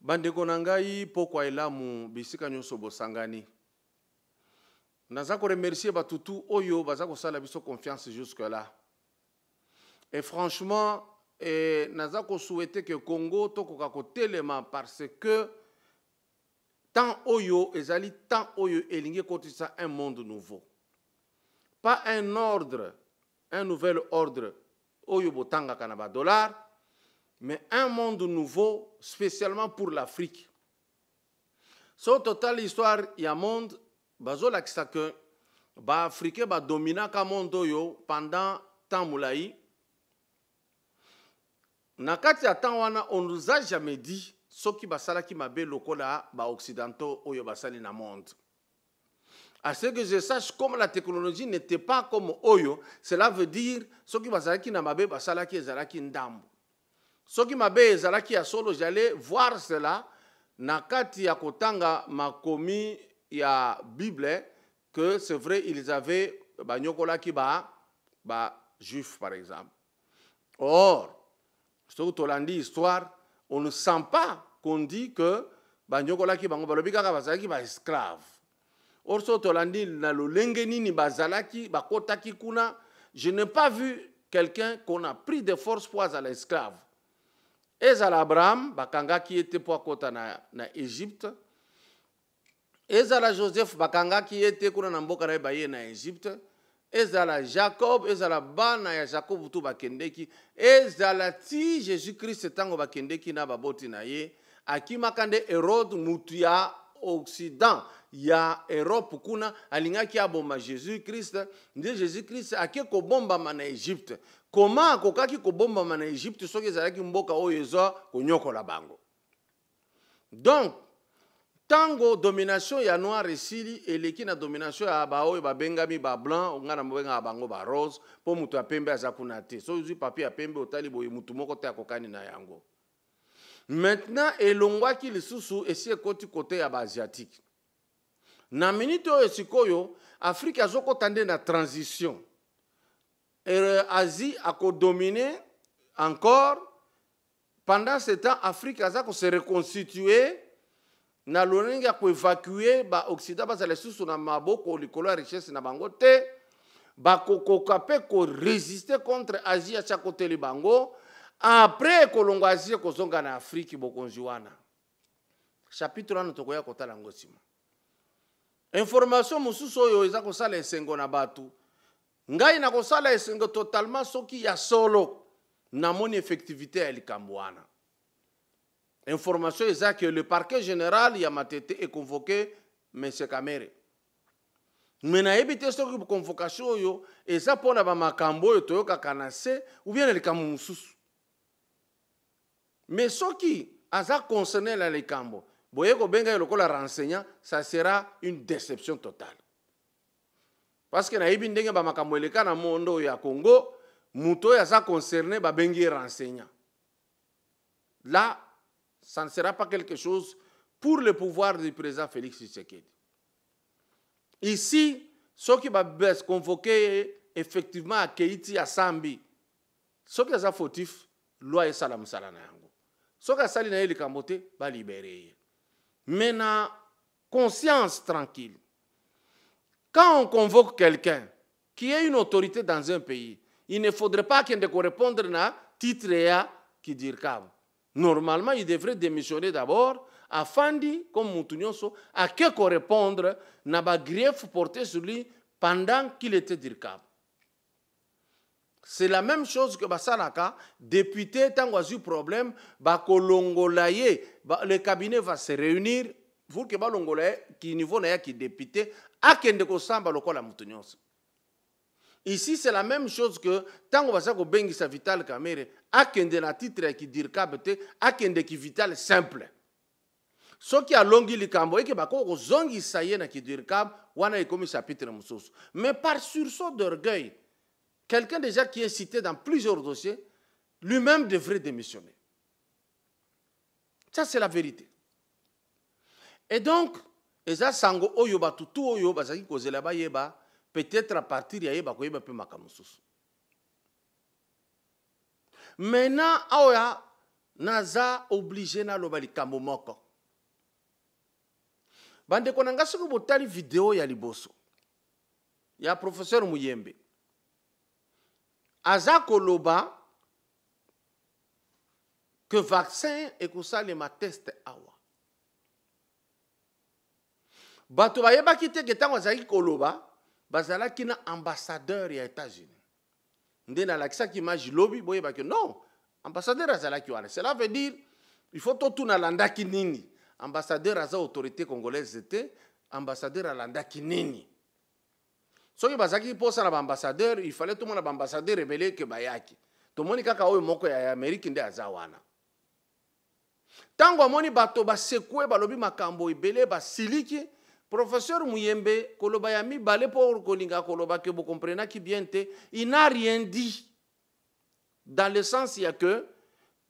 Bandeko nangai pokwa elamu bisika nyonso bosangani. Naza ko remercier batutu oyo baza ko sala biso confiance jusque là. Et franchement, naza ko souhaiter que Congo tokoka ko telema parce que tant oyo ezali tant oyo elingi kotisa un monde nouveau. Pas un ordre, un nouvel ordre oyo botanga kana ba dollar, mais un monde nouveau spécialement pour l'Afrique. So total histoire ya monde bazo lakisa que ba africain ba domina ka monde oyo pendant temps moulayi. Nakati ya temps wana on nous a jamais dit soki basala ki mabe lokola ba occidentaux oyo basali na monde. À ce que je sache, comme la technologie n'était pas comme oyo, cela veut dire soki basala ki na mabe basala ki ezala ki ndambo. Soki mabe ezalaki ya solo, j'allais voir cela nakati ya kotanga makomi ya Bible que c'est vrai ils avaient banyokola ki ba juif par exemple. Or, surtout tolandi histoire, on ne sent pas qu'on dit que banyokola ki bango balobi kaka bazalaki ba esclave. Or surtout tolandi na lolenge nini bazalaki bakotaki kuna, je n'ai pas vu quelqu'un qu'on a pris de force pour à l'esclave. Ezala Abraham, bakanga qui était pour kota na Égypte. Ezala Joseph, bakanga qui était kuna na mboka na baye na Égypte. Ezala Jacob, ezala bana ya Jacob butu bakendeki. Ezala ti Jésus-Christ tango bakendeki na baboti na ye. Akima kande Hérode mutu ya Occident ya Europe kuna alingaki abomba Jésus-Christ. Nde Jésus-Christ akeko bomba na Égypte. Comment akokaki ko bomba na Égypte soki ezalaki mboka oyo ezo konyokola bango. Donc tango domination ya noir esili eleki na domination ya ba oyo babengami ba blanc ngana mbenga bango ba rose po mutu apembe azakuna te. So uzi papier apembe otali boye mutu moko te akokani na yango. Maintenant elongwaki lisusu esi ekoti kote ya ba asiatique. Na minute oyo sikoyo Afrique azoko tande na transition. Asie a dominé encore. Pendant ce temps, Afrique a se reconstitué. Na l'Oninga a évacuer ba Occident bas les sous na maboko likolo richesse na bango te. Ba koko kapé ko résister contre Asie à chaque côté li bango. Après kolongo Asie ko zonga na Afrique bokonjiwana. Chapitre 1 tokoya kotala ngosima. Information mususu oyo ezako sala esengo na batu. Ngai na kosala esengo totalement soki ya solo na mon effectivité ya likamboana. Information est que le parquet général ya matete est convoqué M. Kamere. Mais na ebite soki convocation yo eza pona ba makambo yo toyoka kanase ou bien likambo mususu. Mais soki aza concerné la likambo, boye ko benga lokola renseignant, ça sera une déception totale. Parce que na yebi ndenge ba makambo eleka na mondo ya Congo, muto ya sa concerné ba bengi renseignant. Là, ça ne sera pas quelque chose pour le pouvoir du président Félix Tshisekedi. Ici, ceux qui va convoquer effectivement à Keiti à Sambi, ceux qui sont fautifs, loi et salam salana yango. Ceux qui sali na yeli kambote ba libérer. Mais na conscience tranquille. Quand on convoque quelqu'un qui est une autorité dans un pays, il ne faudrait pas qu'il ne réponde à titre qui dit normalement, il devrait démissionner d'abord afin de, comme Moutounioso, à que répondre à la grief porté sur lui pendant qu'il était dirkab. C'est la même chose que Basalaka, député, tant qu'il y a eu problème, le cabinet va se réunir pour que Balongolaye, qui niveau n'a qui député, a kende ko samba lokola Moutounioso. Ici, c'est la même chose que tant que vous bengi sa vital Kamere, a kende na titre qui dirkab te, a kende qui vital simple. Ce qui a longi likambo et que bako zongi saye na qui dirkab, wana ekomi chapitre mususu. Mais par sursaut d'orgueil, quelqu'un déjà qui est cité dans plusieurs dossiers, lui-même devrait démissionner. Ça, c'est la vérité. Et donc, eza sango oyo batutu oyo bazaki kozela ba yeba, peut-être à partir de yeba koyeba pe makamususu. Maintenant, aoya naza obligé na loba likambo moko. Bande konanga soki botali video ya liboso ya professeur Muyembe aza koloba que vaccin ekosalema test awa. Bato bayebaki te ke ntango azalaki koloba bazalaki na ambassadeur ya États-Unis. Nde nalakisaki image lobi boyebaki non, ambassadeur azalaki wana. Cela veut dire il faut totuna alandaki nini. Ambassadeur aza autorité congolaise te, ambassadeur alandaki nini. Soki bazaki posa na ambassadeur, il fallait tout le monde ambassadeur rebelle ke bayaki. Tomoni kaka oyo moko ya Amerique nde aza wana. Tango amoni bato basekwe balobi makambo ebele basiliki, professeur Muyembe koloba ya mibale po kolinga koloba ke vous comprenez qui bien te, il n'a rien dit. Dans le sens ya que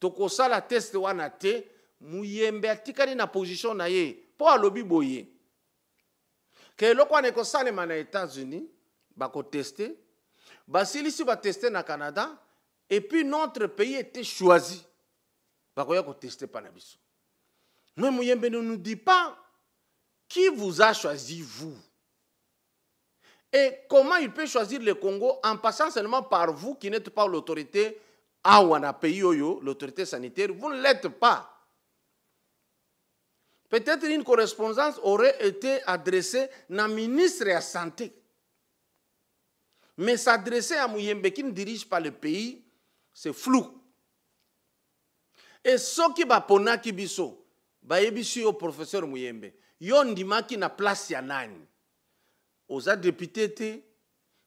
tokosa la test wana te, Muyembe atikali na position na ye po alobi boye. Que eloko wana ekosalema na États-Unis, bako tester, basilisi ba tester na Canada, et puis notre pays était choisi. Bakoya ko tester pa na biso. Mais Muyembe ne nous dit pas qui vous a choisi vous. Et comment il peut choisir le Congo en passant seulement par vous qui n'êtes pas l'autorité awana pays oyo, l'autorité sanitaire, vous ne l'êtes pas. Peut-être une correspondance aurait été adressée à ministre de la Santé. Mais s'adresser à Muyembe qui ne dirige pas le pays, c'est flou. Et ce qui va pona kibiso, ba yebisu au professeur Muyembe, yon dimaki na place ya nani. Oza député te,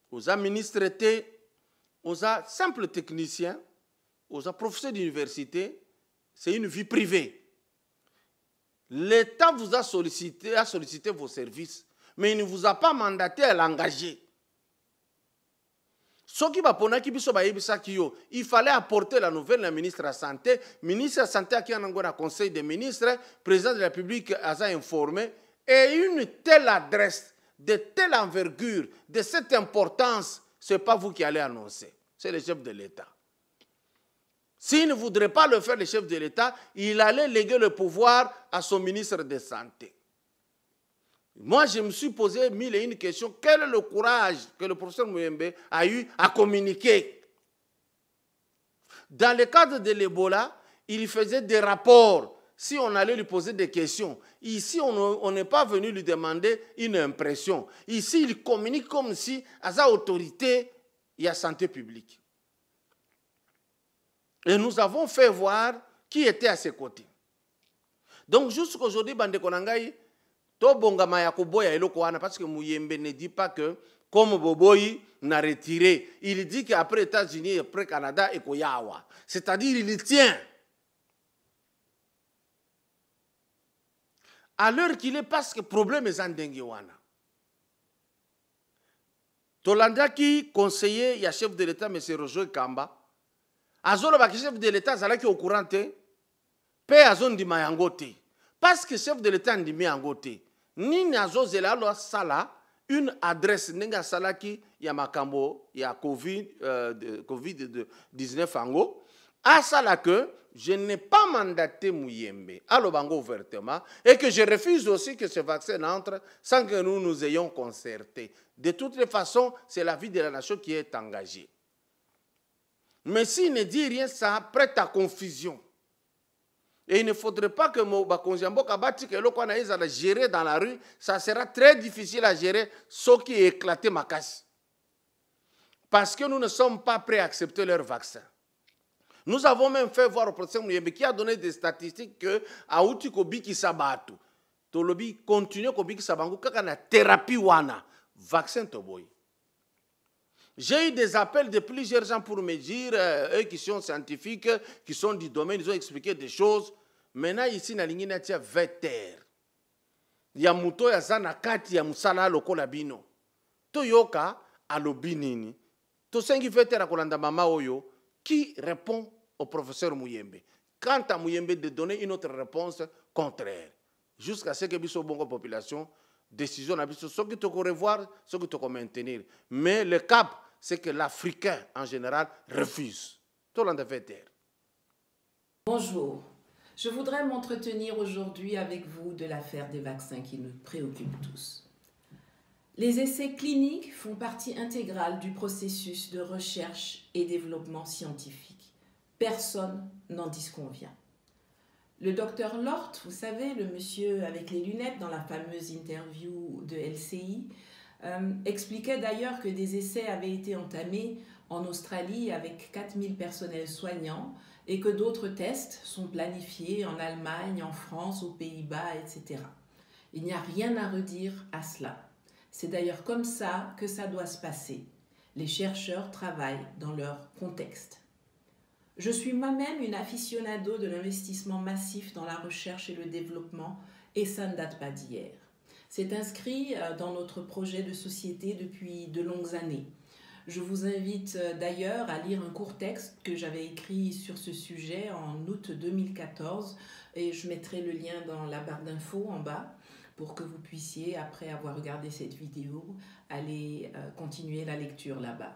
oza ministre te, oza simple technicien, oza professeur d'université, c'est une vie privée. L'État vous a sollicité vos services, mais il ne vous a pas mandaté à l'engager. Il fallait apporter la nouvelle au ministre de la Santé. Le ministre de la Santé qui a un conseil des ministres, le président de la République a informé, et une telle adresse, de telle envergure, de cette importance, ce n'est pas vous qui allez annoncer, c'est le chef de l'État. S'il ne voudrait pas le faire, le chef de l'État, il allait léguer le pouvoir à son ministre de la Santé. Moi, je me suis posé mille et une questions. Quel est le courage que le professeur Muyembe a eu à communiquer? Dans le cadre de l'Ebola, il faisait des rapports. Si on allait lui poser des questions, ici, on n'est pas venu lui demander une impression. Ici, il communique comme si, à sa autorité, il y a santé publique. Et nous avons fait voir qui était à ses côtés. Donc, jusqu'à aujourd'hui, Bande Konangai, to bongama ya koboya eloko wana, parce que Muyembe ne dit pas que, comme Boboyi n'a retiré, il dit qu'après États-Unis, après Canada, et Koyawa. C'est-à-dire, il tient. À l'heure qu'il est, parce que le problème est en Denguewana. Tolanda qui conseiller, il y a chef de l'État, M. Roger Kamba, Azolo ba chef de l'État zalaki au courant te, pe azon di mayango te. Parce que chef de l'État ndi mayango te. Nini azo zela lo sala une adresse nenga salaki ya makambo ya Covid-19 ango. A sala que je n'ai pas mandaté Muyembe à l'Obango ouvertement et que je refuse aussi que ce vaccin entre sans que nous nous ayons concerté. De toutes les façons, c'est la vie de la nation qui est engagée. Mais s'il ne dit rien, ça prête à confusion. Et il ne faudrait pas que Bakonjambo Kabati, que l'on a géré dans la rue, ça sera très difficile à gérer, ce qui est éclaté ma casse. Parce que nous ne sommes pas prêts à accepter leur vaccin. Nous avons même fait voir au professeur Muyembe qui a donné des statistiques que à Outi Kobiki Sabatu, Tolobi continue Kobiki Sabangu, kakana thérapie wana, vaccin Toboy. J'ai eu des appels de plusieurs gens pour me dire, eux qui sont scientifiques, qui sont du domaine, ils ont expliqué des choses. Maintenant, ici, na lingina tia veter. Ya muto ya zana kati ya musala lokola bino. To yoka alobi nini. To sengi veter akolanda mama oyo, qui répond au professeur Muyembe. Quant à Muyembe de donner une autre réponse contraire. Jusqu'à ce que biso bongo population, décision na biso, ce qui te revoir, ce qui te maintenir. Mais le cap, c'est que l'Africain, en général, refuse. Tout le monde fait taire. Bonjour, je voudrais m'entretenir aujourd'hui avec vous de l'affaire des vaccins qui nous préoccupe tous. Les essais cliniques font partie intégrale du processus de recherche et développement scientifique. Personne n'en disconvient. Le docteur Lort, vous savez, le monsieur avec les lunettes dans la fameuse interview de LCI, expliquait d'ailleurs que des essais avaient été entamés en Australie avec 4000 personnels soignants et que d'autres tests sont planifiés en Allemagne, en France, aux Pays-Bas, etc. Il n'y a rien à redire à cela. C'est d'ailleurs comme ça que ça doit se passer. Les chercheurs travaillent dans leur contexte. Je suis moi-même une aficionado de l'investissement massif dans la recherche et le développement et ça ne date pas d'hier. C'est inscrit dans notre projet de société depuis de longues années. Je vous invite d'ailleurs à lire un court texte que j'avais écrit sur ce sujet en août 2014 et je mettrai le lien dans la barre d'infos en bas pour que vous puissiez, après avoir regardé cette vidéo, aller continuer la lecture là-bas.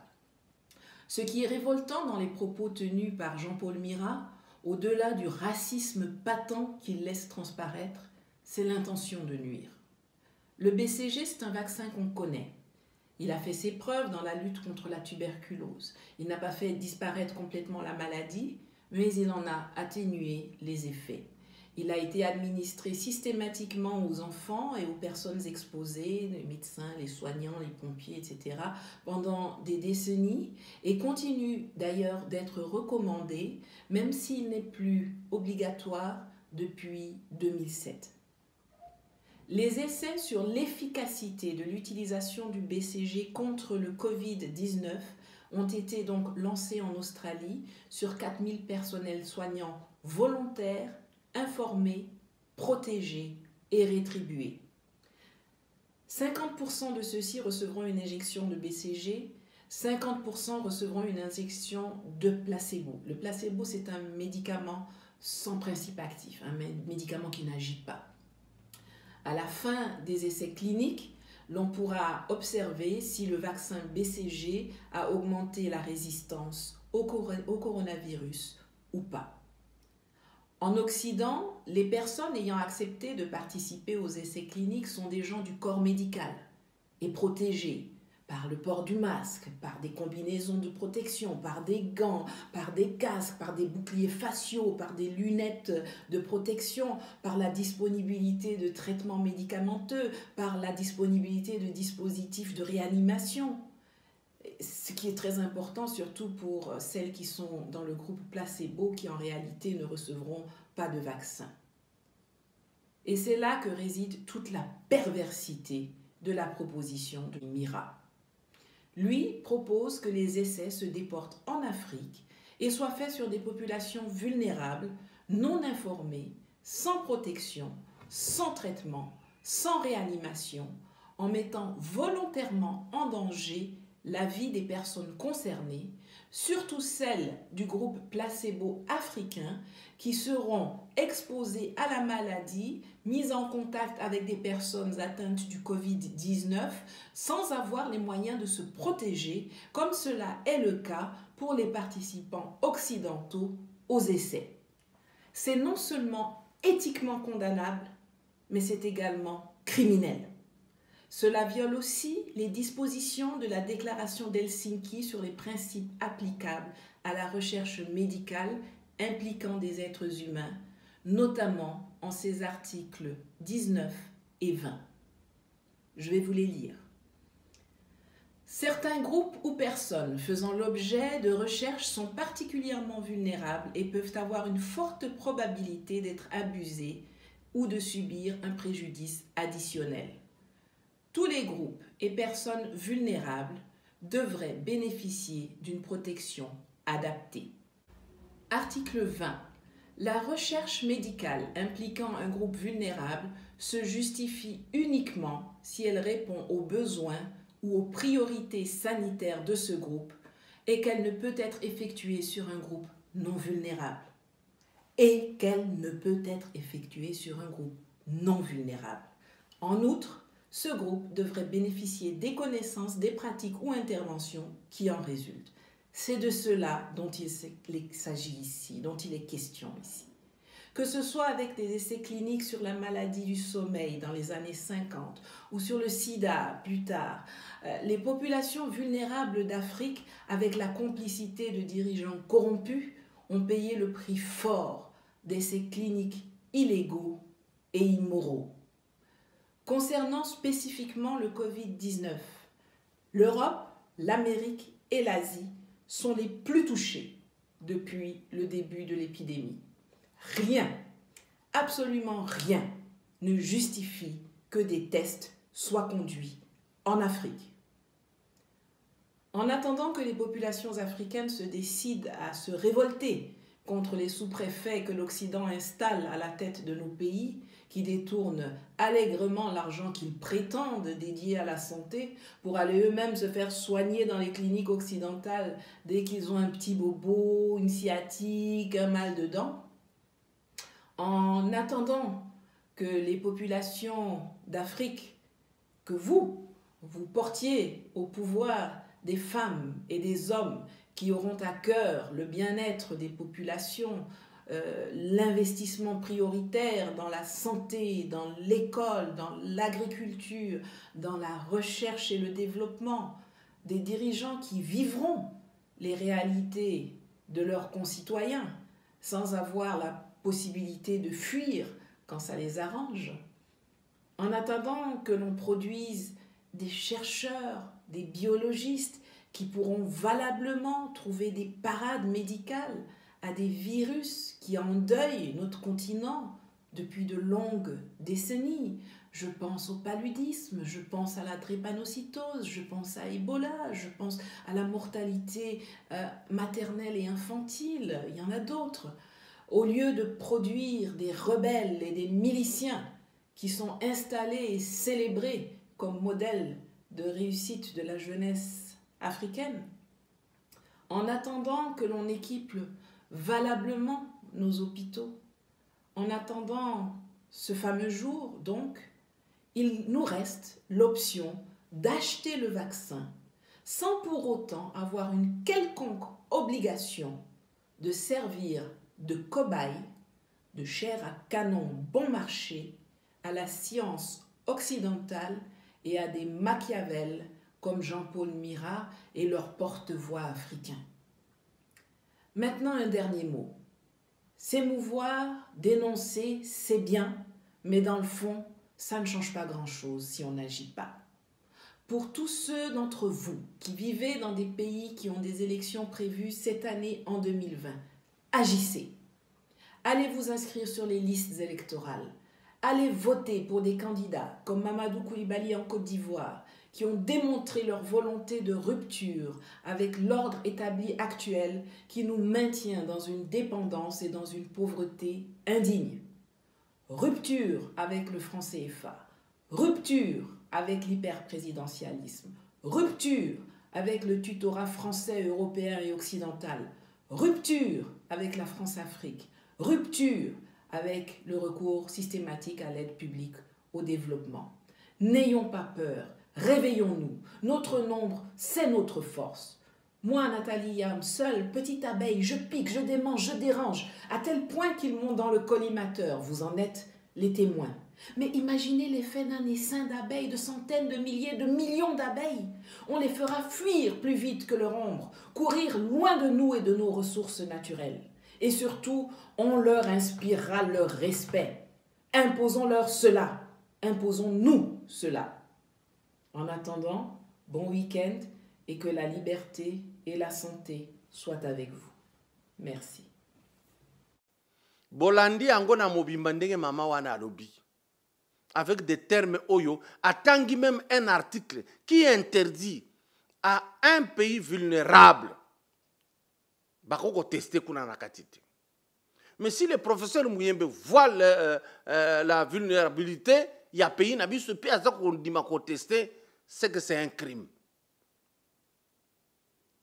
Ce qui est révoltant dans les propos tenus par Jean-Paul Mirat, au-delà du racisme patent qu'il laisse transparaître, c'est l'intention de nuire. Le BCG, c'est un vaccin qu'on connaît. Il a fait ses preuves dans la lutte contre la tuberculose. Il n'a pas fait disparaître complètement la maladie, mais il en a atténué les effets. Il a été administré systématiquement aux enfants et aux personnes exposées, les médecins, les soignants, les pompiers, etc., pendant des décennies et continue d'ailleurs d'être recommandé, même s'il n'est plus obligatoire depuis 2007. Les essais sur l'efficacité de l'utilisation du BCG contre le Covid-19 ont été donc lancés en Australie sur 4000 personnels soignants volontaires, informés, protégés et rétribués. 50% de ceux-ci recevront une injection de BCG, 50% recevront une injection de placebo. Le placebo, c'est un médicament sans principe actif, un médicament qui n'agit pas. À la fin des essais cliniques, l'on pourra observer si le vaccin BCG a augmenté la résistance au coronavirus ou pas. En Occident, les personnes ayant accepté de participer aux essais cliniques sont des gens du corps médical et protégés par le port du masque, par des combinaisons de protection, par des gants, par des casques, par des boucliers faciaux, par des lunettes de protection, par la disponibilité de traitements médicamenteux, par la disponibilité de dispositifs de réanimation. Ce qui est très important, surtout pour celles qui sont dans le groupe placebo, qui en réalité ne recevront pas de vaccin. Et c'est là que réside toute la perversité de la proposition de Mirat. Lui propose que les essais se déportent en Afrique et soient faits sur des populations vulnérables, non informées, sans protection, sans traitement, sans réanimation, en mettant volontairement en danger la vie des personnes concernées, surtout celles du groupe placebo africain qui seront exposées à la maladie, mises en contact avec des personnes atteintes du Covid-19 sans avoir les moyens de se protéger, comme cela est le cas pour les participants occidentaux aux essais. C'est non seulement éthiquement condamnable, mais c'est également criminel. Cela viole aussi les dispositions de la déclaration d'Helsinki sur les principes applicables à la recherche médicale impliquant des êtres humains, notamment en ses articles 19 et 20. Je vais vous les lire. Certains groupes ou personnes faisant l'objet de recherches sont particulièrement vulnérables et peuvent avoir une forte probabilité d'être abusés ou de subir un préjudice additionnel. Tous les groupes et personnes vulnérables devraient bénéficier d'une protection adaptée. Article 20. La recherche médicale impliquant un groupe vulnérable se justifie uniquement si elle répond aux besoins ou aux priorités sanitaires de ce groupe et qu'elle ne peut être effectuée sur un groupe non vulnérable. Et qu'elle ne peut être effectuée sur un groupe non vulnérable. En outre, ce groupe devrait bénéficier des connaissances, des pratiques ou interventions qui en résultent. C'est de cela dont il s'agit ici, dont il est question ici. Que ce soit avec des essais cliniques sur la maladie du sommeil dans les années 50 ou sur le sida plus tard, les populations vulnérables d'Afrique, avec la complicité de dirigeants corrompus, ont payé le prix fort d'essais cliniques illégaux et immoraux. Concernant spécifiquement le Covid-19, l'Europe, l'Amérique et l'Asie sont les plus touchés depuis le début de l'épidémie. Rien, absolument rien, ne justifie que des tests soient conduits en Afrique. En attendant que les populations africaines se décident à se révolter contre les sous-préfets que l'Occident installe à la tête de nos pays, qui détournent allègrement l'argent qu'ils prétendent dédié à la santé pour aller eux-mêmes se faire soigner dans les cliniques occidentales dès qu'ils ont un petit bobo, une sciatique, un mal de dents. En attendant que les populations d'Afrique, que vous portiez au pouvoir des femmes et des hommes qui auront à cœur le bien-être des populations, l'investissement prioritaire dans la santé, dans l'école, dans l'agriculture, dans la recherche et le développement, des dirigeants qui vivront les réalités de leurs concitoyens sans avoir la possibilité de fuir quand ça les arrange. En attendant que l'on produise des chercheurs, des biologistes qui pourront valablement trouver des parades médicales à des virus qui endeuillent notre continent depuis de longues décennies. Je pense au paludisme, je pense à la drépanocytose, je pense à Ebola, je pense à la mortalité maternelle et infantile, il y en a d'autres. Au lieu de produire des rebelles et des miliciens qui sont installés et célébrés comme modèle de réussite de la jeunesse africaine, en attendant que l'on équipe valablement nos hôpitaux, en attendant ce fameux jour, donc, il nous reste l'option d'acheter le vaccin sans pour autant avoir une quelconque obligation de servir de cobaye, de chair à canon bon marché à la science occidentale et à des Machiavel comme Jean-Paul Marat et leurs porte-voix africains. Maintenant, un dernier mot. S'émouvoir, dénoncer, c'est bien, mais dans le fond, ça ne change pas grand-chose si on n'agit pas. Pour tous ceux d'entre vous qui vivez dans des pays qui ont des élections prévues cette année en 2020, agissez. Allez vous inscrire sur les listes électorales. Allez voter pour des candidats comme Mamadou Koulibaly en Côte d'Ivoire, qui ont démontré leur volonté de rupture avec l'ordre établi actuel qui nous maintient dans une dépendance et dans une pauvreté indigne. Rupture avec le franc CFA, rupture avec l'hyperprésidentialisme, rupture avec le tutorat français, européen et occidental, rupture avec la France-Afrique, rupture avec le recours systématique à l'aide publique au développement. N'ayons pas peur, réveillons-nous. Notre nombre, c'est notre force. Moi, Nathalie Yam, seule, petite abeille, je pique, je démange, je dérange, à tel point qu'ils montent dans le collimateur. Vous en êtes les témoins. Mais imaginez l'effet d'un essaim d'abeilles, de centaines de milliers, de millions d'abeilles. On les fera fuir plus vite que leur ombre, courir loin de nous et de nos ressources naturelles. Et surtout, on leur inspirera leur respect. Imposons-leur cela. Imposons-nous cela. En attendant, bon week-end et que la liberté et la santé soient avec vous. Merci. Bolandi angona mobimba ndenge mama wana alobi. Avec des termes oyo, atangi même un article qui interdit à un pays vulnérable bakoko tester kuna nakatite. Mais si le professeur Mouyembe voit la vulnérabilité, il y a un pays qui se peut tester, c'est que c'est un crime.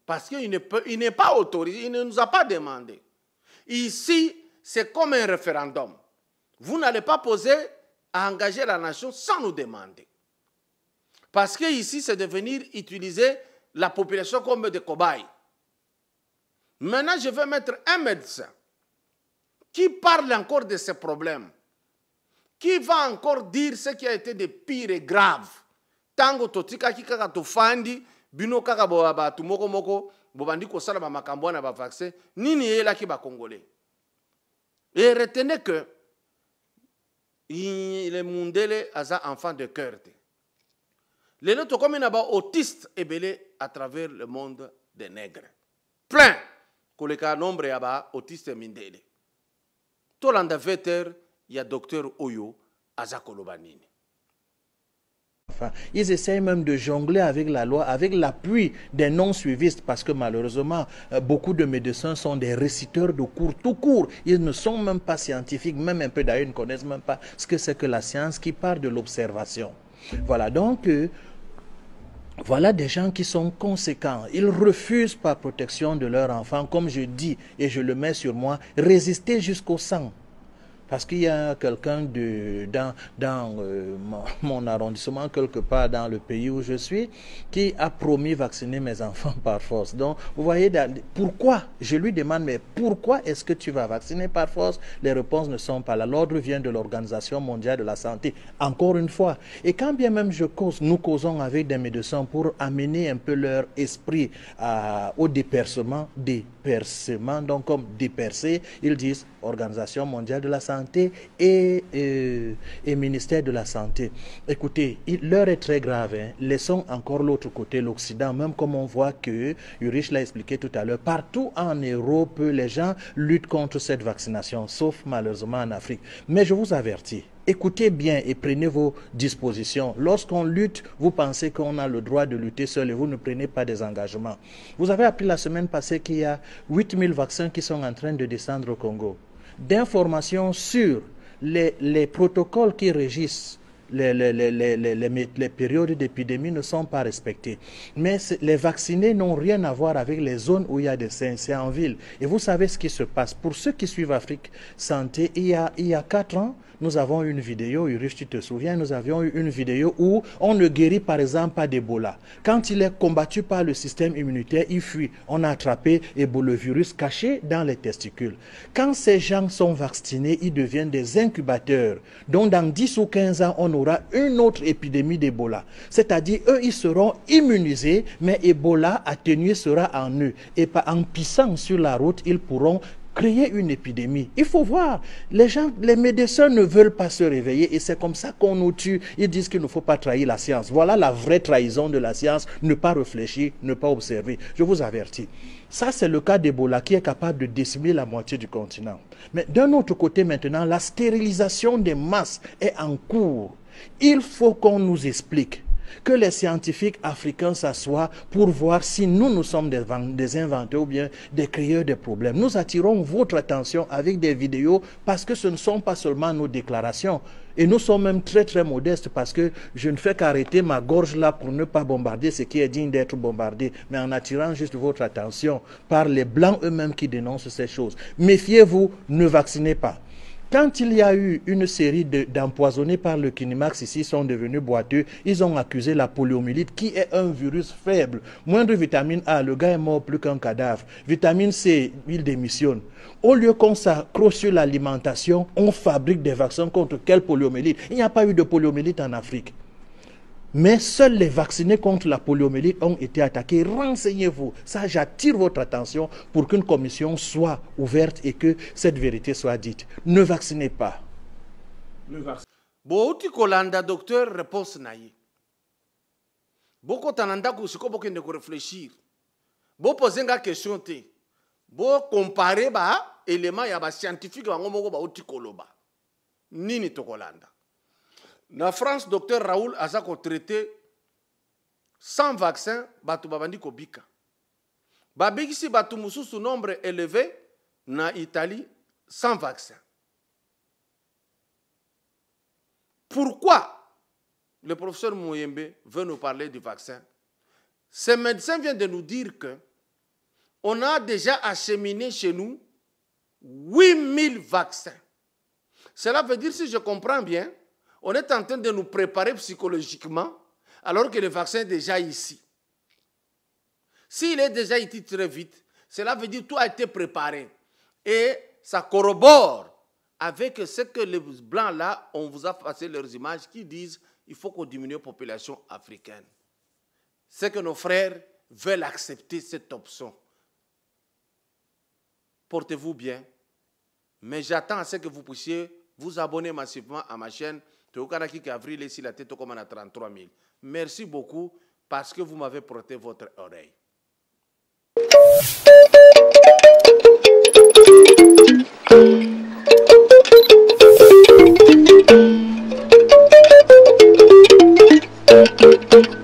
Parce qu'il n'est pas autorisé, il ne nous a pas demandé. Ici, c'est comme un référendum. Vous n'allez pas poser à engager la nation sans nous demander. Parce que ici, c'est de venir utiliser la population comme des cobayes. Maintenant, je vais mettre un médecin qui parle encore de ces problèmes, qui va encore dire ce qui a été de pire et grave. Tango totika ki kaka tofandi, bino kaka batu moko moko, bobandi kosala ba makambo na ba vaccin, nini yela ki ba congolais. Et retenez que les mundele aza enfant de cœur. Les autres comme il y a autistes ebele à travers le monde des nègres. Plein. Koleka nombre yaba autistes mindele. Tolanda veter ya docteur Oyo aza kolobanini. Enfin, ils essayent même de jongler avec la loi, avec l'appui des non-suivistes, parce que malheureusement, beaucoup de médecins sont des réciteurs de cours tout court. Ils ne sont même pas scientifiques, même un peu d'ailleurs, ils ne connaissent même pas ce que c'est que la science qui part de l'observation. Voilà, donc, voilà des gens qui sont conséquents. Ils refusent par protection de leur enfant, comme je dis, et je le mets sur moi, résister jusqu'au sang. Parce qu'il y a quelqu'un dans mon arrondissement, quelque part dans le pays où je suis, qui a promis vacciner mes enfants par force. Donc, vous voyez, pourquoi? Je lui demande, mais pourquoi est-ce que tu vas vacciner par force? Les réponses ne sont pas là. L'ordre vient de l'Organisation mondiale de la santé. Encore une fois. Et quand bien même nous causons avec des médecins pour amener un peu leur esprit au dépercement, donc comme dépercer, ils disent Organisation mondiale de la santé et ministère de la santé. Écoutez, l'heure est très grave. Hein. Laissons encore l'autre côté, l'Occident, même comme on voit que, Ulrich l'a expliqué tout à l'heure, partout en Europe, les gens luttent contre cette vaccination, sauf malheureusement en Afrique. Mais je vous avertis, écoutez bien et prenez vos dispositions. Lorsqu'on lutte, vous pensez qu'on a le droit de lutter seul et vous ne prenez pas des engagements. Vous avez appris la semaine passée qu'il y a 8000 vaccins qui sont en train de descendre au Congo. D'informations sur les protocoles qui régissent les périodes d'épidémie ne sont pas respectés. Mais les vaccinés n'ont rien à voir avec les zones où il y a des saints, c'est en ville. Et vous savez ce qui se passe. Pour ceux qui suivent Afrique Santé, il y a 4 ans, nous avons une vidéo, Ulrich, tu te souviens, nous avions eu une vidéo où on ne guérit par exemple pas d'Ebola. Quand il est combattu par le système immunitaire, il fuit. On a attrapé le virus caché dans les testicules. Quand ces gens sont vaccinés, ils deviennent des incubateurs. Donc dans 10 ou 15 ans, on aura une autre épidémie d'Ebola. C'est-à-dire, eux, ils seront immunisés, mais Ebola atténué sera en eux. Et en pissant sur la route, ils pourront créer une épidémie. Il faut voir, les médecins ne veulent pas se réveiller et c'est comme ça qu'on nous tue. Ils disent qu'il ne faut pas trahir la science. Voilà la vraie trahison de la science, ne pas réfléchir, ne pas observer. Je vous avertis. Ça, c'est le cas d'Ebola qui est capable de décimer la moitié du continent. Mais d'un autre côté maintenant, la stérilisation des masses est en cours. Il faut qu'on nous explique, que les scientifiques africains s'assoient pour voir si nous sommes des inventeurs ou bien des créeurs de problèmes. Nous attirons votre attention avec des vidéos parce que ce ne sont pas seulement nos déclarations. Et nous sommes même très très modestes parce que je ne fais qu'arrêter ma gorge là pour ne pas bombarder ce qui est digne d'être bombardé, mais en attirant juste votre attention par les Blancs eux-mêmes qui dénoncent ces choses. Méfiez-vous, ne vaccinez pas. Quand il y a eu une série d'empoisonnés par le Kinimax ici, sont devenus boiteux, ils ont accusé la poliomyélite qui est un virus faible. Moindre vitamine A, le gars est mort plus qu'un cadavre. Vitamine C, il démissionne. Au lieu qu'on s'accroche sur l'alimentation, on fabrique des vaccins contre quelle poliomyélite? Il n'y a pas eu de poliomyélite en Afrique. Mais seuls les vaccinés contre la poliomyélite ont été attaqués. Renseignez-vous. Ça, j'attire votre attention pour qu'une commission soit ouverte et que cette vérité soit dite. Ne vaccinez pas. Bo uti kolanda docteur réponse naïe. Boko tananda ko siko boko ne ko réfléchir. Bo poser nga question te. Bo comparer ba élément ya ba scientifique ba ngomoko ba uti koloba. Nini to kolanda. Na France, docteur Raoul Azako traité sans vaccin, batu babandi kobika. Babikisi batu mususu nombre élevé na Italie sans vaccin. Pourquoi le professeur Mouyembe veut nous parler du vaccin? Ce médecin vient de nous dire que on a déjà acheminé chez nous 8000 vaccins. Cela veut dire, si je comprends bien, on est en train de nous préparer psychologiquement alors que le vaccin est déjà ici. S'il est déjà ici très vite, Cela veut dire que tout a été préparé. Et ça corrobore avec ce que les Blancs là, on vous a passé leurs images qui disent il faut qu'on diminue la population africaine. C'est que nos frères veulent accepter cette option. Portez-vous bien, mais j'attends à ce que vous puissiez vous abonner massivement à ma chaîne. Merci beaucoup parce que vous m'avez prêté votre oreille. Thank you.